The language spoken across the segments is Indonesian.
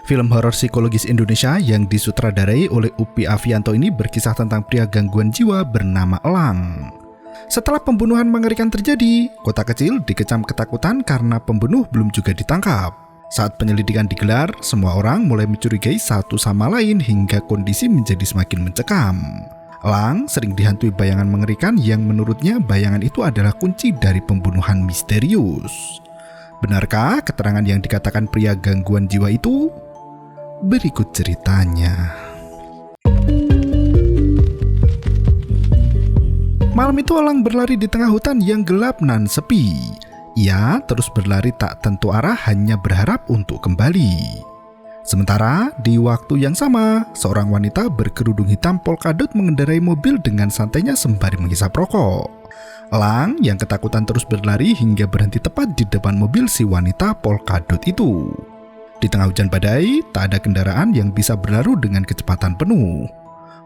Film horor psikologis Indonesia yang disutradarai oleh Upi Avianto ini berkisah tentang pria gangguan jiwa bernama Elang. Setelah pembunuhan mengerikan terjadi, kota kecil dikecam ketakutan karena pembunuh belum juga ditangkap. Saat penyelidikan digelar, semua orang mulai mencurigai satu sama lain hingga kondisi menjadi semakin mencekam. Elang sering dihantui bayangan mengerikan yang menurutnya bayangan itu adalah kunci dari pembunuhan misterius. Benarkah keterangan yang dikatakan pria gangguan jiwa itu? Berikut ceritanya. Malam itu Elang berlari di tengah hutan yang gelap nan sepi. Ia terus berlari tak tentu arah hanya berharap untuk kembali. Sementara di waktu yang sama, seorang wanita berkerudung hitam polkadot mengendarai mobil dengan santainya sembari menghisap rokok. Elang yang ketakutan terus berlari hingga berhenti tepat di depan mobil si wanita polkadot itu. Di tengah hujan badai, tak ada kendaraan yang bisa berlalu dengan kecepatan penuh.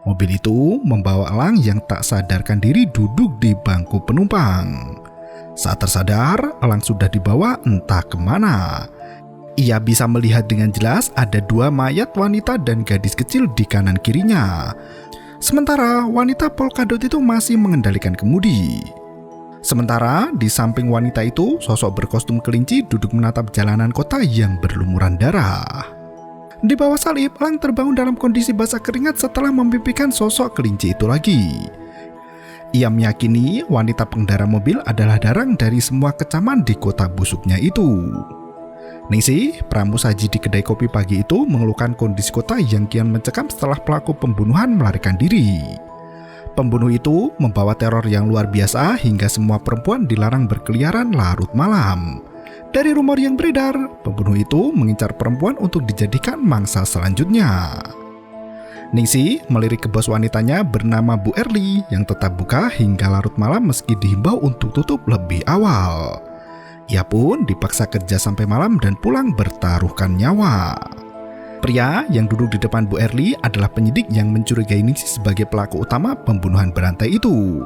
Mobil itu membawa Elang yang tak sadarkan diri duduk di bangku penumpang. Saat tersadar, Elang sudah dibawa entah kemana. Ia bisa melihat dengan jelas ada dua mayat wanita dan gadis kecil di kanan kirinya. Sementara wanita polkadot itu masih mengendalikan kemudi. Sementara di samping wanita itu, sosok berkostum kelinci duduk menatap jalanan kota yang berlumuran darah. Di bawah salib, Elang terbangun dalam kondisi basah keringat setelah memimpikan sosok kelinci itu lagi. Ia meyakini wanita pengendara mobil adalah darang dari semua kecaman di kota busuknya itu. Ningsih, pramusaji di kedai kopi pagi itu mengeluhkan kondisi kota yang kian mencekam setelah pelaku pembunuhan melarikan diri. Pembunuh itu membawa teror yang luar biasa hingga semua perempuan dilarang berkeliaran larut malam. Dari rumor yang beredar, pembunuh itu mengincar perempuan untuk dijadikan mangsa selanjutnya. Ningsih melirik ke bos wanitanya bernama Bu Erli yang tetap buka hingga larut malam meski dihimbau untuk tutup lebih awal. Ia pun dipaksa kerja sampai malam dan pulang bertaruhkan nyawa. Pria yang duduk di depan Bu Erli adalah penyidik yang mencurigai Ningsih sebagai pelaku utama pembunuhan berantai itu.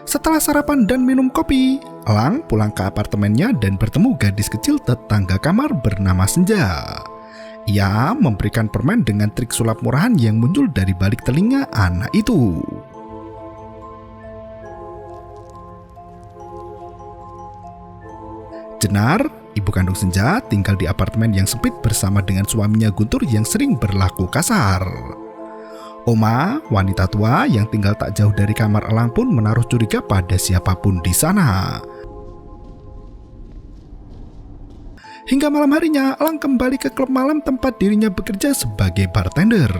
Setelah sarapan dan minum kopi, Elang pulang ke apartemennya dan bertemu gadis kecil tetangga kamar bernama Senja. Ia memberikan permen dengan trik sulap murahan yang muncul dari balik telinga anak itu. Jenar, ibu kandung Senja, tinggal di apartemen yang sempit bersama dengan suaminya Guntur yang sering berlaku kasar. Oma, wanita tua yang tinggal tak jauh dari kamar Elang pun menaruh curiga pada siapapun di sana. Hingga malam harinya, Elang kembali ke klub malam tempat dirinya bekerja sebagai bartender.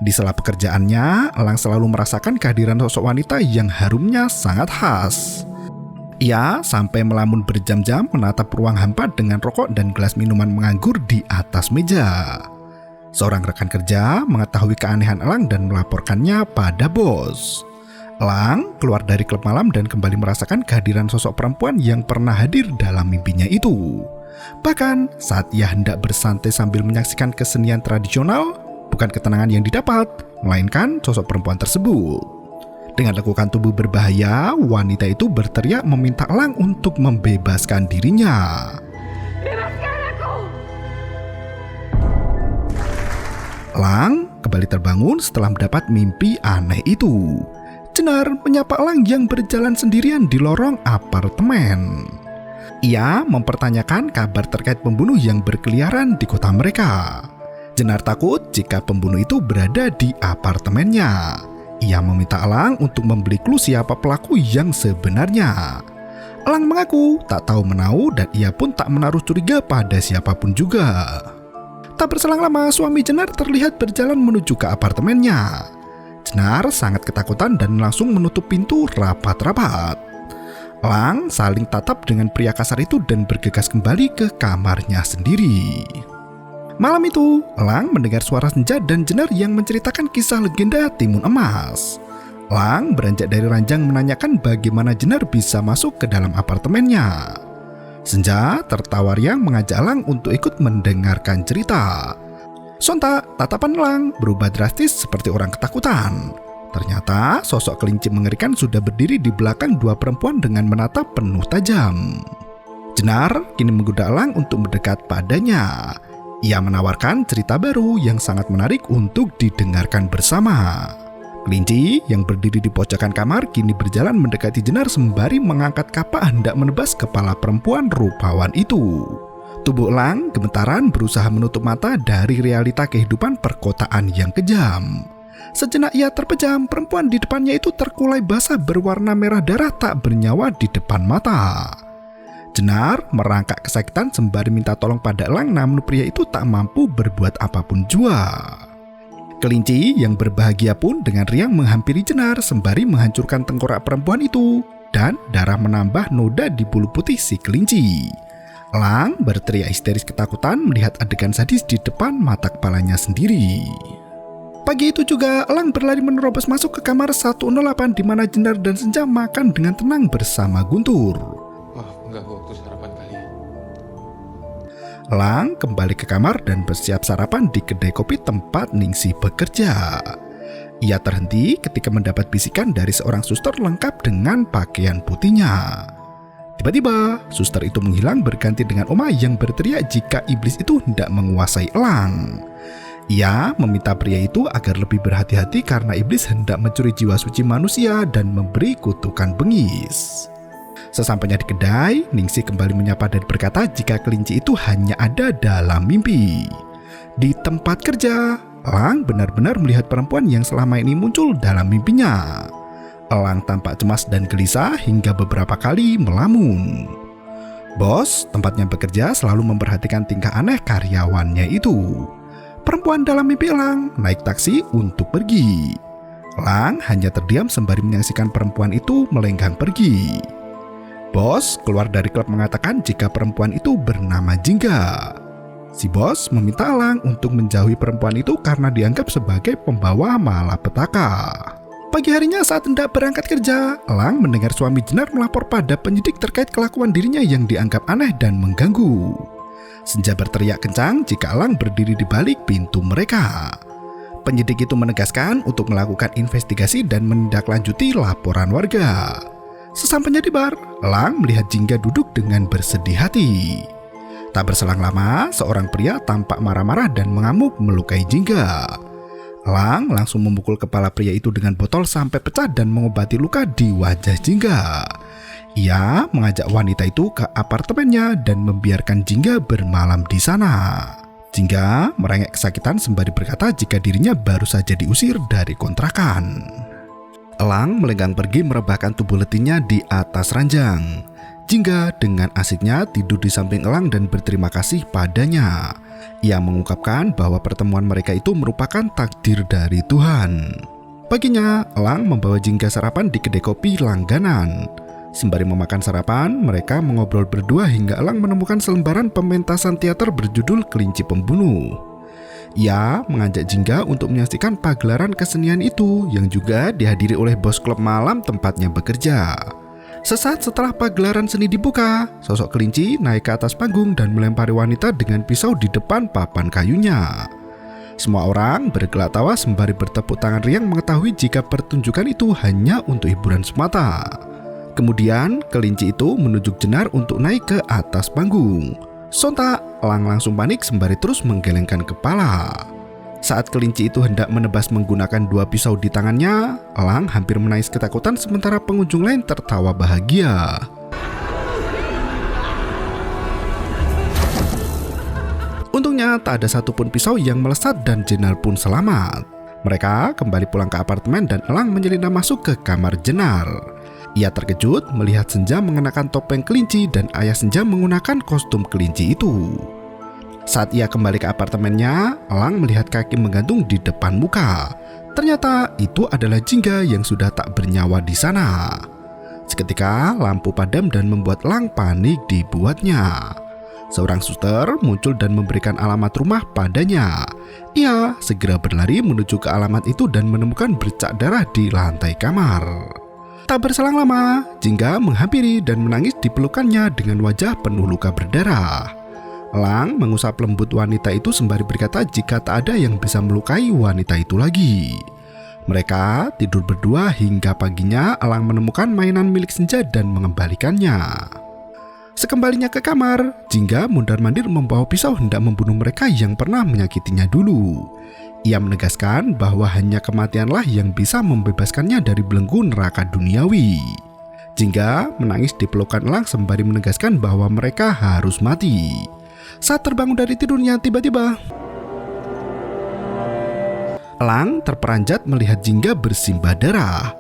Di sela pekerjaannya, Elang selalu merasakan kehadiran sosok wanita yang harumnya sangat khas. Ia sampai melamun berjam-jam menatap ruang hampa dengan rokok dan gelas minuman menganggur di atas meja. Seorang rekan kerja mengetahui keanehan Elang dan melaporkannya pada bos. Elang keluar dari klub malam dan kembali merasakan kehadiran sosok perempuan yang pernah hadir dalam mimpinya itu. Bahkan saat ia hendak bersantai sambil menyaksikan kesenian tradisional, bukan ketenangan yang didapat, melainkan sosok perempuan tersebut. Dengan lekukan tubuh berbahaya, wanita itu berteriak meminta Elang untuk membebaskan dirinya. Bebaskan aku! Elang kembali terbangun setelah mendapat mimpi aneh itu. Jenar menyapa Elang yang berjalan sendirian di lorong apartemen. Ia mempertanyakan kabar terkait pembunuh yang berkeliaran di kota mereka. Jenar takut jika pembunuh itu berada di apartemennya. Ia meminta Elang untuk membeli clue siapa pelaku yang sebenarnya. Elang mengaku tak tahu menau dan ia pun tak menaruh curiga pada siapapun juga. Tak berselang lama, suami Jenar terlihat berjalan menuju ke apartemennya. Jenar sangat ketakutan dan langsung menutup pintu rapat-rapat. Elang saling tatap dengan pria kasar itu dan bergegas kembali ke kamarnya sendiri. Malam itu, Elang mendengar suara Senja dan Jenar yang menceritakan kisah legenda Timun Emas. Elang beranjak dari ranjang menanyakan bagaimana Jenar bisa masuk ke dalam apartemennya. Senja tertawa riang mengajak Elang untuk ikut mendengarkan cerita. Sontak, tatapan Elang berubah drastis seperti orang ketakutan. Ternyata sosok kelinci mengerikan sudah berdiri di belakang dua perempuan dengan menatap penuh tajam. Jenar kini menggoda Elang untuk mendekat padanya. Ia menawarkan cerita baru yang sangat menarik untuk didengarkan bersama. Kelinci yang berdiri di pojokan kamar kini berjalan mendekati Jenar sembari mengangkat kapak hendak menebas kepala perempuan rupawan itu. Tubuh Elang gemetaran berusaha menutup mata dari realita kehidupan perkotaan yang kejam. Sejenak ia terpejam, perempuan di depannya itu terkulai basah berwarna merah darah tak bernyawa di depan mata. Jenar merangkak kesakitan sembari minta tolong pada Elang, namun pria itu tak mampu berbuat apapun jua. Kelinci yang berbahagia pun dengan riang menghampiri Jenar sembari menghancurkan tengkorak perempuan itu, dan darah menambah noda di bulu putih si kelinci. Elang berteriak histeris ketakutan melihat adegan sadis di depan mata kepalanya sendiri. Pagi itu juga Elang berlari menerobos masuk ke kamar 108 di mana Jenar dan Senja makan dengan tenang bersama Guntur. Wah, enggak waktu sarapan kali. Elang kembali ke kamar dan bersiap sarapan di kedai kopi tempat Ningsih bekerja. Ia terhenti ketika mendapat bisikan dari seorang suster lengkap dengan pakaian putihnya. Tiba-tiba, suster itu menghilang berganti dengan Oma yang berteriak jika iblis itu hendak menguasai Elang. Ia meminta pria itu agar lebih berhati-hati karena iblis hendak mencuri jiwa suci manusia dan memberi kutukan bengis. Sesampainya di kedai, Ningsih kembali menyapa dan berkata jika kelinci itu hanya ada dalam mimpi. Di tempat kerja, Elang benar-benar melihat perempuan yang selama ini muncul dalam mimpinya. Elang tampak cemas dan gelisah hingga beberapa kali melamun. Bos tempatnya bekerja selalu memperhatikan tingkah aneh karyawannya itu. Perempuan dalam mimpi Elang naik taksi untuk pergi. Elang hanya terdiam sembari menyaksikan perempuan itu melenggang pergi. Bos keluar dari klub mengatakan jika perempuan itu bernama Jingga. Si bos meminta Elang untuk menjauhi perempuan itu karena dianggap sebagai pembawa malapetaka. Pagi harinya saat hendak berangkat kerja, Elang mendengar suami Jenar melapor pada penyidik terkait kelakuan dirinya yang dianggap aneh dan mengganggu. Senja berteriak kencang jika Elang berdiri di balik pintu mereka. Penyidik itu menegaskan untuk melakukan investigasi dan menindaklanjuti laporan warga. Sesampainya di bar, Elang melihat Jingga duduk dengan bersedih hati. Tak berselang lama, seorang pria tampak marah-marah dan mengamuk melukai Jingga. Elang langsung memukul kepala pria itu dengan botol sampai pecah dan mengobati luka di wajah Jingga. Ia mengajak wanita itu ke apartemennya dan membiarkan Jingga bermalam di sana. Jingga merengek kesakitan sembari berkata jika dirinya baru saja diusir dari kontrakan. Elang melenggang pergi merebahkan tubuh letihnya di atas ranjang. Jingga dengan asiknya tidur di samping Elang dan berterima kasih padanya. Ia mengungkapkan bahwa pertemuan mereka itu merupakan takdir dari Tuhan. Paginya, Elang membawa Jingga sarapan di kedai kopi langganan. Sembari memakan sarapan, mereka mengobrol berdua hingga Elang menemukan selembaran pementasan teater berjudul Kelinci Pembunuh. Ia mengajak Jingga untuk menyaksikan pagelaran kesenian itu yang juga dihadiri oleh bos klub malam tempatnya bekerja. Sesaat setelah pagelaran seni dibuka, sosok kelinci naik ke atas panggung dan melempari wanita dengan pisau di depan papan kayunya. Semua orang bergelak tawa sembari bertepuk tangan riang mengetahui jika pertunjukan itu hanya untuk hiburan semata. Kemudian kelinci itu menunjuk Jenar untuk naik ke atas panggung. Sontak, Elang langsung panik sembari terus menggelengkan kepala. Saat kelinci itu hendak menebas menggunakan 2 pisau di tangannya, Elang hampir menangis ketakutan sementara pengunjung lain tertawa bahagia. Untungnya tak ada satupun pisau yang melesat dan Jenar pun selamat. Mereka kembali pulang ke apartemen dan Elang menyelinap masuk ke kamar Jenar. Ia terkejut melihat Senja mengenakan topeng kelinci dan ayah Senja menggunakan kostum kelinci itu. Saat ia kembali ke apartemennya, Elang melihat kaki menggantung di depan muka. Ternyata itu adalah Jingga yang sudah tak bernyawa di sana. Seketika lampu padam dan membuat Elang panik dibuatnya. Seorang suster muncul dan memberikan alamat rumah padanya. Ia segera berlari menuju ke alamat itu dan menemukan bercak darah di lantai kamar. Tak berselang lama, Jingga menghampiri dan menangis di pelukannya dengan wajah penuh luka berdarah. Elang mengusap lembut wanita itu sembari berkata jika tak ada yang bisa melukai wanita itu lagi. Mereka tidur berdua hingga paginya Elang menemukan mainan milik Senja dan mengembalikannya. Sekembalinya ke kamar, Jingga mundar-mandir membawa pisau hendak membunuh mereka yang pernah menyakitinya dulu. Ia menegaskan bahwa hanya kematianlah yang bisa membebaskannya dari belenggu neraka duniawi. Jingga menangis di pelukan Elang sembari menegaskan bahwa mereka harus mati. Saat terbangun dari tidurnya, tiba-tiba Elang terperanjat melihat Jingga bersimbah darah.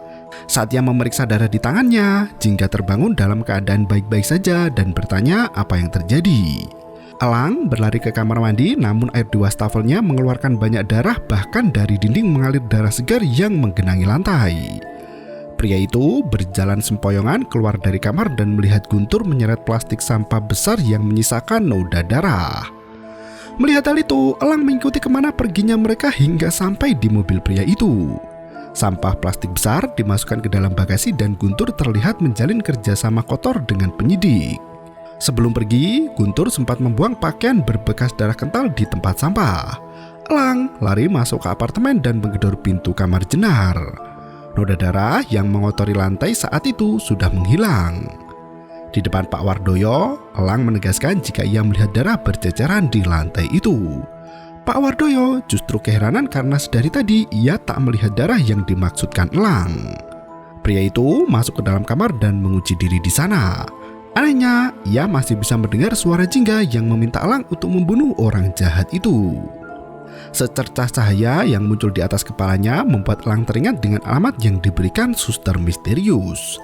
Saat ia memeriksa darah di tangannya, Jingga terbangun dalam keadaan baik-baik saja dan bertanya apa yang terjadi. Elang berlari ke kamar mandi, namun air di wastafelnya mengeluarkan banyak darah, bahkan dari dinding mengalir darah segar yang menggenangi lantai. Pria itu berjalan sempoyongan keluar dari kamar dan melihat Guntur menyeret plastik sampah besar yang menyisakan noda darah. Melihat hal itu, Elang mengikuti kemana perginya mereka hingga sampai di mobil pria itu. Sampah plastik besar dimasukkan ke dalam bagasi dan Guntur terlihat menjalin kerjasama kotor dengan penyidik. Sebelum pergi, Guntur sempat membuang pakaian berbekas darah kental di tempat sampah. Elang lari masuk ke apartemen dan menggedor pintu kamar Jenar. Noda darah yang mengotori lantai saat itu sudah menghilang. Di depan Pak Wardoyo, Elang menegaskan jika ia melihat darah berceceran di lantai itu. Pak Wardoyo justru keheranan karena sedari tadi ia tak melihat darah yang dimaksudkan Elang. Pria itu masuk ke dalam kamar dan menguji diri di sana. Anehnya, ia masih bisa mendengar suara Jingga yang meminta Elang untuk membunuh orang jahat itu. Secercah cahaya yang muncul di atas kepalanya membuat Elang teringat dengan alamat yang diberikan suster misterius.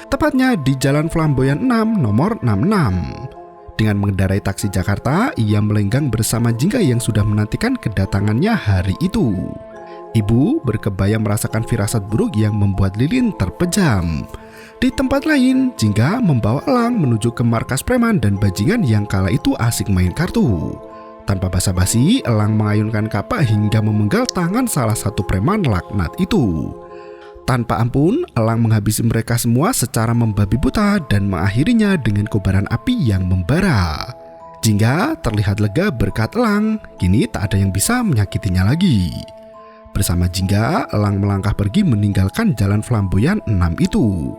Tepatnya di Jalan Flamboyan 6 nomor 66. Dengan mengendarai taksi Jakarta, ia melenggang bersama Jingga yang sudah menantikan kedatangannya hari itu. Ibu berkebaya merasakan firasat buruk yang membuat lilin terpejam. Di tempat lain, Jingga membawa Elang menuju ke markas preman dan bajingan yang kala itu asik main kartu. Tanpa basa-basi, Elang mengayunkan kapak hingga memenggal tangan salah satu preman laknat itu. Tanpa ampun, Elang menghabisi mereka semua secara membabi buta dan mengakhirinya dengan kobaran api yang membara. Jingga terlihat lega berkat Elang, kini tak ada yang bisa menyakitinya lagi. Bersama Jingga, Elang melangkah pergi meninggalkan Jalan Flamboyan 6 itu.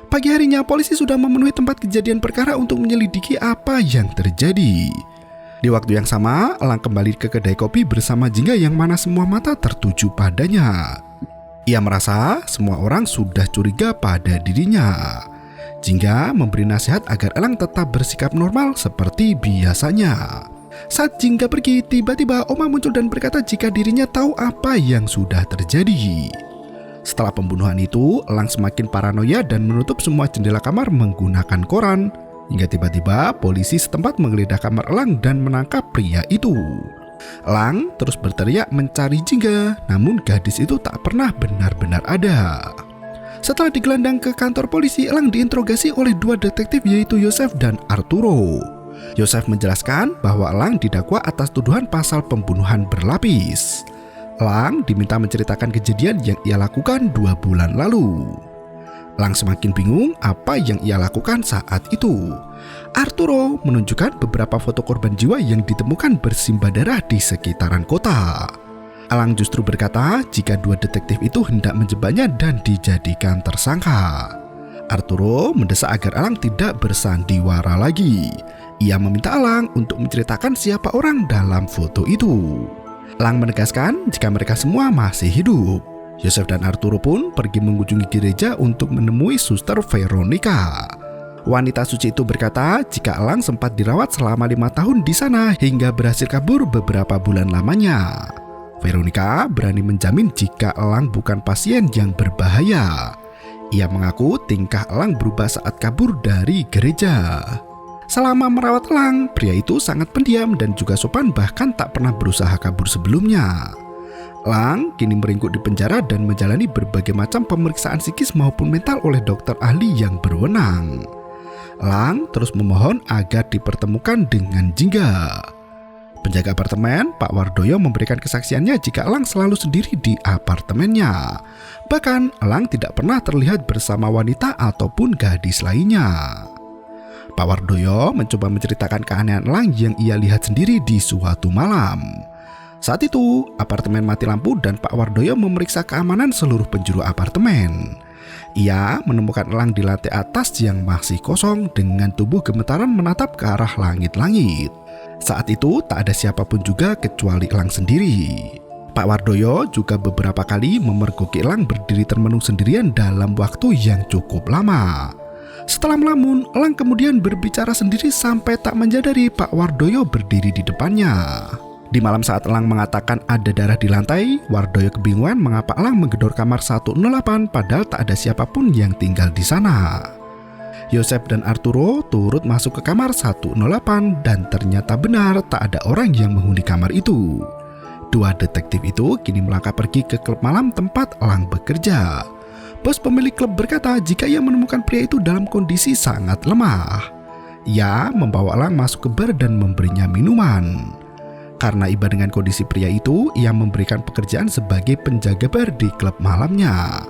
Pagi harinya, polisi sudah memenuhi tempat kejadian perkara untuk menyelidiki apa yang terjadi. Di waktu yang sama, Elang kembali ke kedai kopi bersama Jingga yang mana semua mata tertuju padanya. Ia merasa semua orang sudah curiga pada dirinya. Jingga memberi nasihat agar Elang tetap bersikap normal seperti biasanya. Saat Jingga pergi, tiba-tiba Oma muncul dan berkata jika dirinya tahu apa yang sudah terjadi. Setelah pembunuhan itu, Elang semakin paranoia dan menutup semua jendela kamar menggunakan koran. Hingga tiba-tiba polisi setempat menggeledah kamar Elang dan menangkap pria itu. Elang terus berteriak mencari Jingga, namun gadis itu tak pernah benar-benar ada. Setelah digelandang ke kantor polisi, Elang diinterogasi oleh dua detektif yaitu Yosef dan Arturo. Yosef menjelaskan bahwa Elang didakwa atas tuduhan pasal pembunuhan berlapis. Elang diminta menceritakan kejadian yang ia lakukan 2 bulan lalu. Elang semakin bingung apa yang ia lakukan saat itu. Arturo menunjukkan beberapa foto korban jiwa yang ditemukan bersimbah darah di sekitaran kota. Elang justru berkata jika dua detektif itu hendak menjebaknya dan dijadikan tersangka. Arturo mendesak agar Elang tidak bersandiwara lagi. Ia meminta Elang untuk menceritakan siapa orang dalam foto itu. Elang menegaskan jika mereka semua masih hidup. Yosef dan Arturo pun pergi mengunjungi gereja untuk menemui suster Veronica. Wanita suci itu berkata jika Elang sempat dirawat selama 5 tahun di sana hingga berhasil kabur beberapa bulan lamanya. Veronica berani menjamin jika Elang bukan pasien yang berbahaya. Ia mengaku tingkah Elang berubah saat kabur dari gereja. Selama merawat Elang, pria itu sangat pendiam dan juga sopan, bahkan tak pernah berusaha kabur sebelumnya. Elang kini meringkuk di penjara dan menjalani berbagai macam pemeriksaan psikis maupun mental oleh dokter ahli yang berwenang. Elang terus memohon agar dipertemukan dengan Jingga. Penjaga apartemen, Pak Wardoyo, memberikan kesaksiannya jika Elang selalu sendiri di apartemennya. Bahkan Elang tidak pernah terlihat bersama wanita ataupun gadis lainnya. Pak Wardoyo mencoba menceritakan keanehan Elang yang ia lihat sendiri di suatu malam. Saat itu, apartemen mati lampu dan Pak Wardoyo memeriksa keamanan seluruh penjuru apartemen. Ia menemukan elang di lantai atas yang masih kosong dengan tubuh gemetaran menatap ke arah langit-langit. Saat itu tak ada siapapun juga kecuali elang sendiri. Pak Wardoyo juga beberapa kali memergoki elang berdiri termenung sendirian dalam waktu yang cukup lama. Setelah melamun, elang kemudian berbicara sendiri sampai tak menyadari Pak Wardoyo berdiri di depannya. Di malam saat elang mengatakan ada darah di lantai, Wardoyo kebingungan mengapa elang menggedor kamar 108 padahal tak ada siapapun yang tinggal di sana. Yosef dan Arturo turut masuk ke kamar 108 dan ternyata benar tak ada orang yang menghuni kamar itu. Dua detektif itu kini melangkah pergi ke klub malam tempat elang bekerja. Bos pemilik klub berkata jika ia menemukan pria itu dalam kondisi sangat lemah. Ia membawa elang masuk ke bar dan memberinya minuman. Karena iba dengan kondisi pria itu, ia memberikan pekerjaan sebagai penjaga bar di klub malamnya.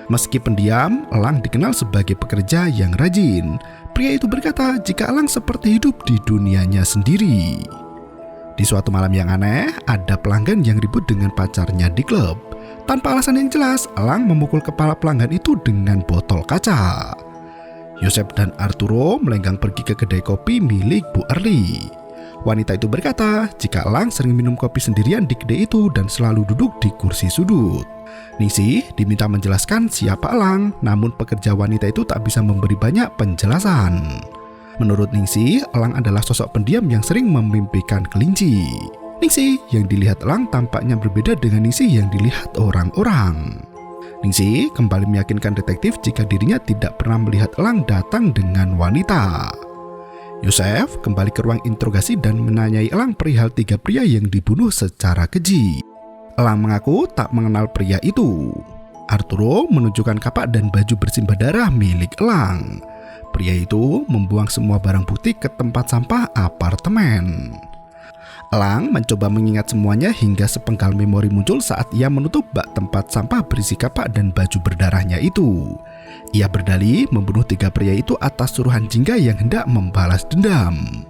Meski pendiam, elang dikenal sebagai pekerja yang rajin. Pria itu berkata jika elang seperti hidup di dunianya sendiri. Di suatu malam yang aneh, ada pelanggan yang ribut dengan pacarnya di klub. Tanpa alasan yang jelas, elang memukul kepala pelanggan itu dengan botol kaca. Yosef dan Arturo melenggang pergi ke kedai kopi milik Bu Erli. Wanita itu berkata jika elang sering minum kopi sendirian di kedai itu dan selalu duduk di kursi sudut. Ningsih diminta menjelaskan siapa elang, namun pekerja wanita itu tak bisa memberi banyak penjelasan. Menurut Ningsih, elang adalah sosok pendiam yang sering memimpikan kelinci. Ningsih yang dilihat elang tampaknya berbeda dengan Ningsih yang dilihat orang-orang. Ningsih kembali meyakinkan detektif jika dirinya tidak pernah melihat elang datang dengan wanita. Yosef kembali ke ruang interogasi dan menanyai elang perihal 3 pria yang dibunuh secara keji. Elang mengaku tak mengenal pria itu. Arturo menunjukkan kapak dan baju bersimbah darah milik elang. Pria itu membuang semua barang bukti ke tempat sampah apartemen. Elang mencoba mengingat semuanya hingga sepenggal memori muncul saat ia menutup bak tempat sampah berisi kapak dan baju berdarahnya itu. Ia berdalih membunuh 3 pria itu atas suruhan Jingga yang hendak membalas dendam.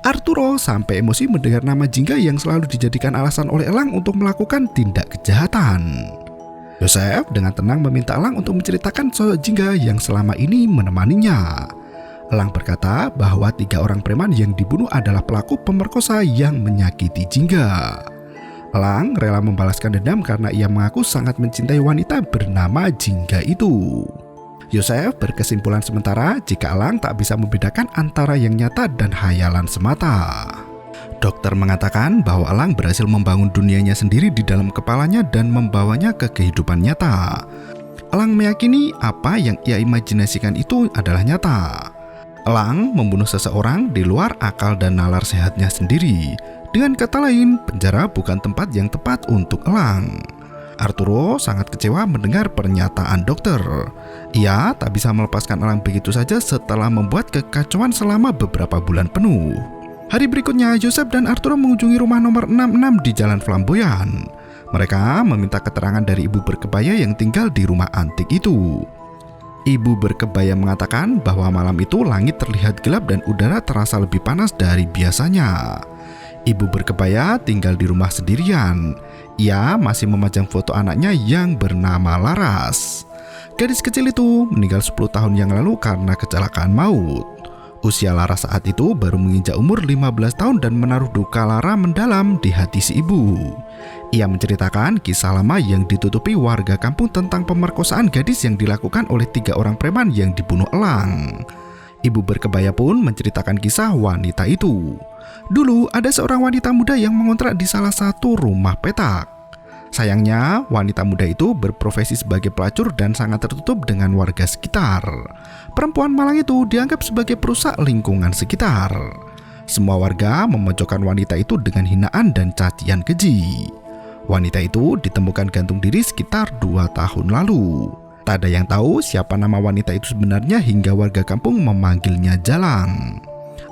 Arturo sampai emosi mendengar nama Jingga yang selalu dijadikan alasan oleh elang untuk melakukan tindak kejahatan. Yosef dengan tenang meminta elang untuk menceritakan sosok Jingga yang selama ini menemaninya. Elang berkata bahwa 3 orang preman yang dibunuh adalah pelaku pemerkosa yang menyakiti Jingga. Elang rela membalaskan dendam karena ia mengaku sangat mencintai wanita bernama Jingga itu. Yosef berkesimpulan sementara jika elang tak bisa membedakan antara yang nyata dan hayalan semata. Dokter mengatakan bahwa elang berhasil membangun dunianya sendiri di dalam kepalanya dan membawanya ke kehidupan nyata. Elang meyakini apa yang ia imajinasikan itu adalah nyata. Elang membunuh seseorang di luar akal dan nalar sehatnya sendiri. Dengan kata lain, penjara bukan tempat yang tepat untuk elang. Arturo sangat kecewa mendengar pernyataan dokter. Ia tak bisa melepaskan elang begitu saja setelah membuat kekacauan selama beberapa bulan penuh. Hari berikutnya, Yosef dan Arturo mengunjungi rumah nomor 66 di Jalan Flamboyan. Mereka meminta keterangan dari ibu berkebaya yang tinggal di rumah antik itu. Ibu berkebaya mengatakan bahwa malam itu langit terlihat gelap dan udara terasa lebih panas dari biasanya. Ibu berkebaya tinggal di rumah sendirian. Ia masih memajang foto anaknya yang bernama Laras. Gadis kecil itu meninggal 10 tahun yang lalu karena kecelakaan maut. Usia Laras saat itu baru menginjak umur 15 tahun dan menaruh duka lara mendalam di hati si ibu. Ia menceritakan kisah lama yang ditutupi warga kampung tentang pemerkosaan gadis yang dilakukan oleh 3 orang preman yang dibunuh elang. Ibu berkebaya pun menceritakan kisah wanita itu. Dulu ada seorang wanita muda yang mengontrak di salah satu rumah petak. Sayangnya, wanita muda itu berprofesi sebagai pelacur dan sangat tertutup dengan warga sekitar. Perempuan malang itu dianggap sebagai perusak lingkungan sekitar. Semua warga memojokkan wanita itu dengan hinaan dan cacian keji. Wanita itu ditemukan gantung diri sekitar 2 tahun lalu. Tak ada yang tahu siapa nama wanita itu sebenarnya hingga warga kampung memanggilnya Jalang.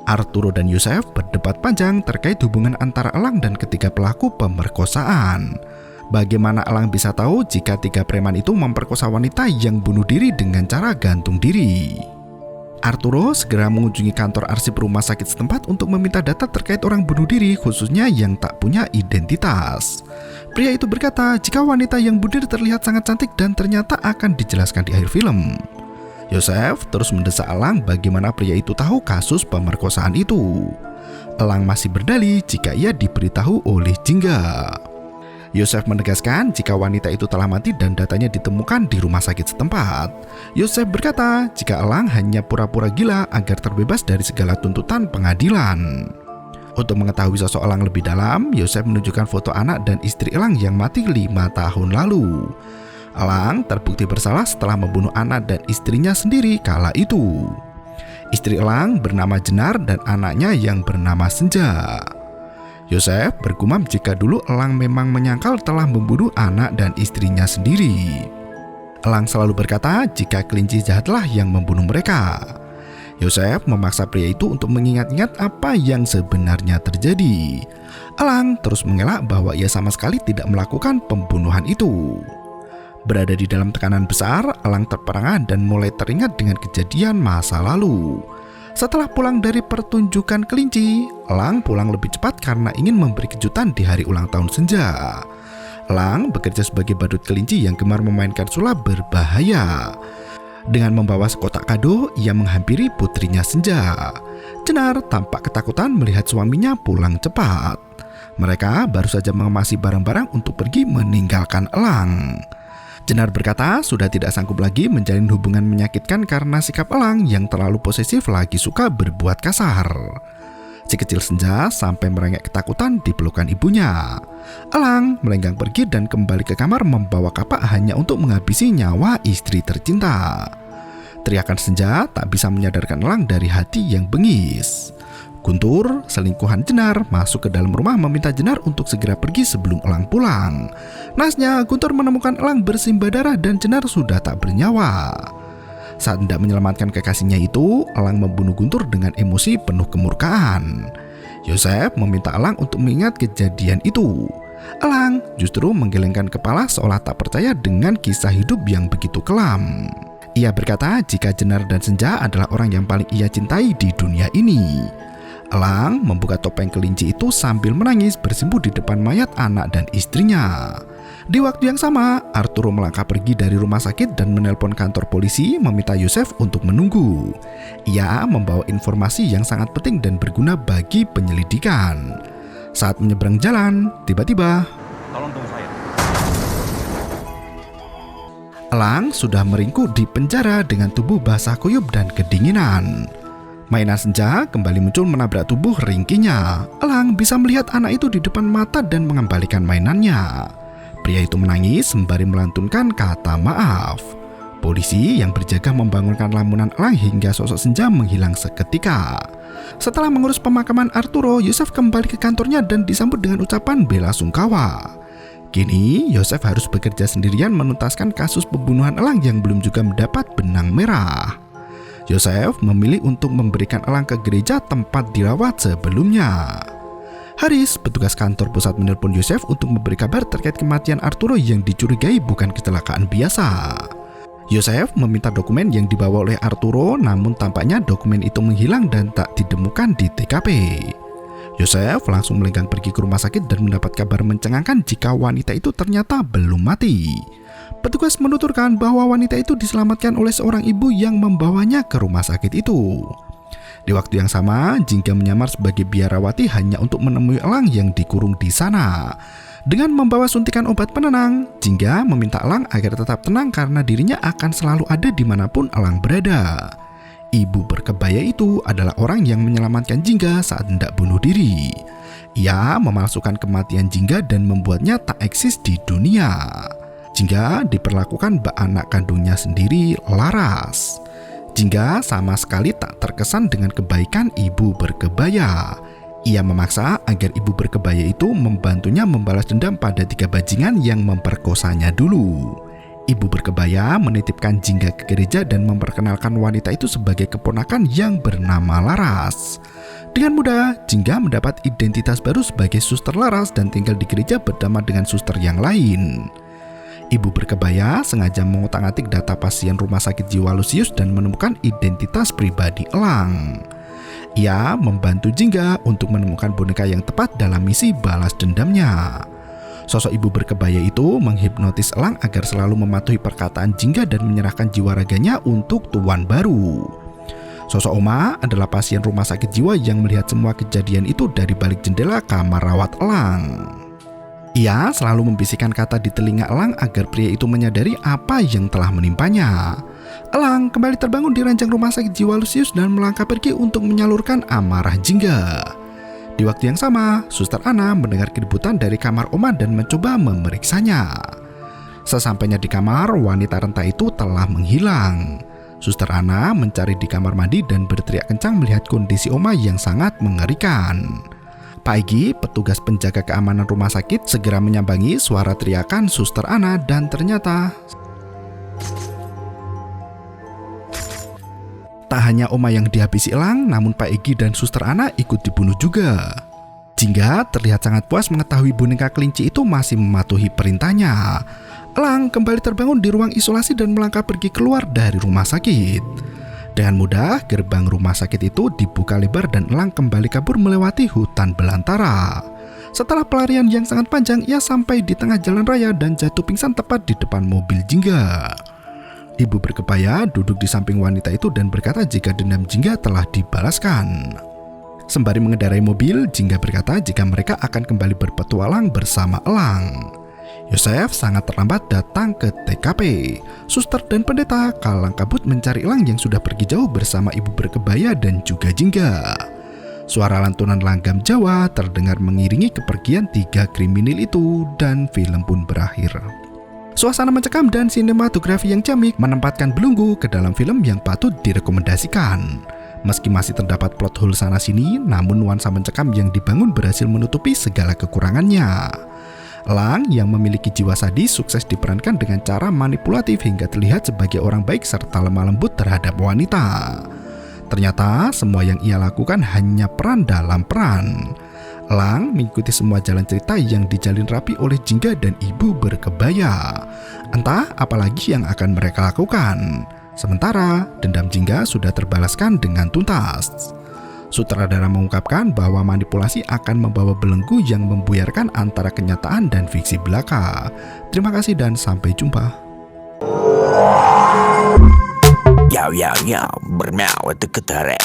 Arturo dan Yosef berdebat panjang terkait hubungan antara elang dan ketiga pelaku pemerkosaan. Bagaimana elang bisa tahu jika 3 preman itu memperkosa wanita yang bunuh diri dengan cara gantung diri? Arturo segera mengunjungi kantor arsip rumah sakit setempat untuk meminta data terkait orang bunuh diri, khususnya yang tak punya identitas. Pria itu berkata jika wanita yang budir terlihat sangat cantik dan ternyata akan dijelaskan di akhir film. Yosef terus mendesak Elang bagaimana pria itu tahu kasus pemerkosaan itu. Elang masih berdalih jika ia diberitahu oleh Jingga. Yosef menegaskan jika wanita itu telah mati dan datanya ditemukan di rumah sakit setempat. Yosef berkata jika Elang hanya pura-pura gila agar terbebas dari segala tuntutan pengadilan. Untuk mengetahui sosok Elang lebih dalam, Yosef menunjukkan foto anak dan istri Elang yang mati 5 tahun lalu. Elang terbukti bersalah setelah membunuh anak dan istrinya sendiri kala itu. Istri Elang bernama Jenar dan anaknya yang bernama Senja. Yosef bergumam jika dulu Elang memang menyangkal telah membunuh anak dan istrinya sendiri. Elang selalu berkata jika kelinci jahatlah yang membunuh mereka. Yosef memaksa pria itu untuk mengingat-ingat apa yang sebenarnya terjadi. Elang terus mengelak bahwa ia sama sekali tidak melakukan pembunuhan itu. Berada di dalam tekanan besar, Elang terperangah dan mulai teringat dengan kejadian masa lalu. Setelah pulang dari pertunjukan kelinci, Elang pulang lebih cepat karena ingin memberi kejutan di hari ulang tahun Senja. Elang bekerja sebagai badut kelinci yang gemar memainkan sulap berbahaya. Dengan membawa sekotak kado, ia menghampiri putrinya Senja. Jenar tampak ketakutan melihat suaminya pulang cepat. Mereka baru saja mengemasi barang-barang untuk pergi meninggalkan Elang. Jenar berkata sudah tidak sanggup lagi menjalin hubungan menyakitkan karena sikap Elang yang terlalu posesif lagi suka berbuat kasar. Si kecil Senja sampai merengek ketakutan di pelukan ibunya. Elang melenggang pergi dan kembali ke kamar membawa kapak hanya untuk menghabisi nyawa istri tercinta. Teriakan Senja tak bisa menyadarkan Elang dari hati yang bengis. Guntur, selingkuhan Jenar, masuk ke dalam rumah meminta Jenar untuk segera pergi sebelum Elang pulang. Nasnya, Guntur menemukan Elang bersimbah darah dan Jenar sudah tak bernyawa. Saat hendak menyelamatkan kekasihnya itu, Elang membunuh Guntur dengan emosi penuh kemurkaan. Yosef meminta Elang untuk mengingat kejadian itu. Elang justru menggelengkan kepala seolah tak percaya dengan kisah hidup yang begitu kelam. Ia berkata jika Jenar dan Senja adalah orang yang paling ia cintai di dunia ini. Elang membuka topeng kelinci itu sambil menangis bersimpuh di depan mayat anak dan istrinya. Di waktu yang sama, Arturo melangkah pergi dari rumah sakit dan menelpon kantor polisi meminta Yosef untuk menunggu. Ia membawa informasi yang sangat penting dan berguna bagi penyelidikan. Saat menyeberang jalan, tiba-tiba Tolong tunggu saya. Elang sudah meringkuk di penjara dengan tubuh basah kuyup dan kedinginan. Mainan Senja kembali muncul menabrak tubuh ringkinya. Elang bisa melihat anak itu di depan mata dan mengembalikan mainannya. Pria itu menangis sembari melantunkan kata maaf. Polisi yang berjaga membangunkan lamunan Elang hingga sosok Senja menghilang seketika. Setelah mengurus pemakaman Arturo, Yosef kembali ke kantornya dan disambut dengan ucapan bela sungkawa. Kini, Yosef harus bekerja sendirian menuntaskan kasus pembunuhan Elang yang belum juga mendapat benang merah. Yosef memilih untuk memberikan Elang ke gereja tempat dirawat sebelumnya. Haris, petugas kantor pusat, menelpon Yosef untuk memberi kabar terkait kematian Arturo yang dicurigai bukan kecelakaan biasa. Yosef meminta dokumen yang dibawa oleh Arturo, namun tampaknya dokumen itu menghilang dan tak ditemukan di TKP. Yosef langsung melenggang pergi ke rumah sakit dan mendapat kabar mencengangkan jika wanita itu ternyata belum mati. Petugas menuturkan bahwa wanita itu diselamatkan oleh seorang ibu yang membawanya ke rumah sakit itu. Di waktu yang sama, Jingga menyamar sebagai biarawati hanya untuk menemui Elang yang dikurung di sana. Dengan membawa suntikan obat penenang, Jingga meminta Elang agar tetap tenang karena dirinya akan selalu ada dimanapun Elang berada. Ibu berkebaya itu adalah orang yang menyelamatkan Jingga saat hendak bunuh diri. Ia memalsukan kematian Jingga dan membuatnya tak eksis di dunia. Jingga diperlakukan bak anak kandungnya sendiri, Laras. Jingga sama sekali tak terkesan dengan kebaikan ibu berkebaya. Ia memaksa agar ibu berkebaya itu membantunya membalas dendam pada 3 bajingan yang memperkosanya dulu. Ibu berkebaya menitipkan Jingga ke gereja dan memperkenalkan wanita itu sebagai keponakan yang bernama Laras. Dengan mudah, Jingga mendapat identitas baru sebagai suster Laras dan tinggal di gereja bersama dengan suster yang lain. Ibu berkebaya sengaja mengutak-atik data pasien rumah sakit jiwa Lucius dan menemukan identitas pribadi Elang. Ia membantu Jingga untuk menemukan boneka yang tepat dalam misi balas dendamnya. Sosok ibu berkebaya itu menghipnotis Elang agar selalu mematuhi perkataan Jingga dan menyerahkan jiwa raganya untuk tuan baru. Sosok Oma adalah pasien rumah sakit jiwa yang melihat semua kejadian itu dari balik jendela kamar rawat Elang. Ia selalu membisikkan kata di telinga Elang agar pria itu menyadari apa yang telah menimpanya. Elang kembali terbangun di ranjang rumah sakit jiwa Lucius dan melangkah pergi untuk menyalurkan amarah Jingga. Di waktu yang sama, Suster Ana mendengar keributan dari kamar Oma dan mencoba memeriksanya. Sesampainya di kamar, wanita renta itu telah menghilang. Suster Ana mencari di kamar mandi dan berteriak kencang melihat kondisi Oma yang sangat mengerikan. Pak Egi, petugas penjaga keamanan rumah sakit, segera menyambangi suara teriakan Suster Ana dan ternyata tak hanya Oma yang dihabisi Elang, namun Pak Egi dan Suster Ana ikut dibunuh juga. Jingga terlihat sangat puas mengetahui boneka kelinci itu masih mematuhi perintahnya. Elang kembali terbangun di ruang isolasi dan melangkah pergi keluar dari rumah sakit. Dengan mudah, gerbang rumah sakit itu dibuka lebar dan Elang kembali kabur melewati hutan belantara. Setelah pelarian yang sangat panjang, ia sampai di tengah jalan raya dan jatuh pingsan tepat di depan mobil Jingga. Ibu berkebaya duduk di samping wanita itu dan berkata jika dendam Jingga telah dibalaskan. Sembari mengendarai mobil, Jingga berkata jika mereka akan kembali berpetualang bersama Elang. Yosef sangat terlambat datang ke TKP. Suster dan pendeta kalang kabut mencari Elang yang sudah pergi jauh bersama ibu berkebaya dan juga Jingga. Suara lantunan langgam Jawa terdengar mengiringi kepergian 3 kriminal itu dan film pun berakhir. Suasana mencekam dan sinematografi yang ciamik menempatkan belenggu ke dalam film yang patut direkomendasikan. Meski masih terdapat plot hole sana-sini, namun nuansa mencekam yang dibangun berhasil menutupi segala kekurangannya. Elang yang memiliki jiwa sadis sukses diperankan dengan cara manipulatif hingga terlihat sebagai orang baik serta lemah lembut terhadap wanita. Ternyata semua yang ia lakukan hanya peran dalam peran. Elang mengikuti semua jalan cerita yang dijalin rapi oleh Jingga dan ibu berkebaya. Entah apalagi yang akan mereka lakukan. Sementara dendam Jingga sudah terbalaskan dengan tuntas. Sutradara mengungkapkan bahwa manipulasi akan membawa belenggu yang membuyarkan antara kenyataan dan fiksi belaka. Terima kasih dan sampai jumpa. Yo, bermau itu ketara.